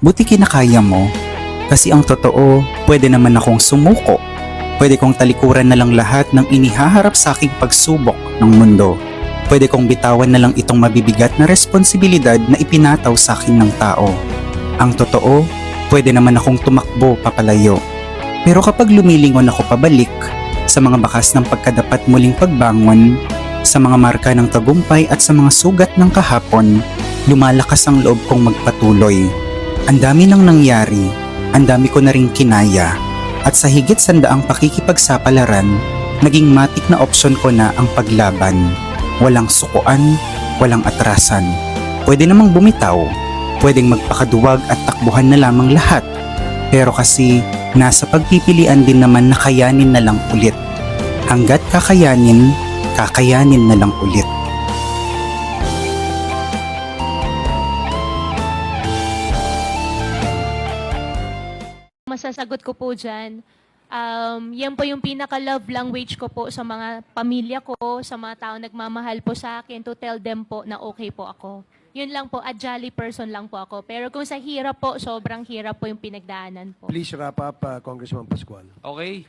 Buti kinakaya mo. Kasi ang totoo, pwede naman akong sumuko. Pwede kong talikuran na lang lahat ng inihaharap sa aking pagsubok ng mundo. Pwede kong bitawan na lang itong mabibigat na responsibilidad na ipinataw sa akin ng tao. Ang totoo, pwede naman akong tumakbo papalayo. Pero kapag lumilingon ako pabalik, sa mga bakas ng pagkadapat muling pagbangon, sa mga marka ng tagumpay at sa mga sugat ng kahapon, lumalakas ang loob kong magpatuloy. Ang dami nang nangyari, ang dami ko na ring kinaya, at sa higit sandaang pakikipagsapalaran, naging matik na opsyon ko na ang paglaban. Walang sukuan, walang atrasan. Pwede namang bumitaw, pwedeng magpakaduwag at takbuhan na lamang lahat. Pero kasi, nasa pagpipilian din naman na kayanin na lang ulit. Hanggat kakayanin, kakayanin na lang ulit. Masasagot ko po dyan, yan po yung pinaka-love language ko po sa mga pamilya ko, sa mga tao nagmamahal po sa akin, to tell them po na okay po ako. Yun lang po, a jolly person lang po ako. Pero kung sa hirap po, sobrang hirap po yung pinagdaanan po. Please wrap up, Congressman Pascual. Okay.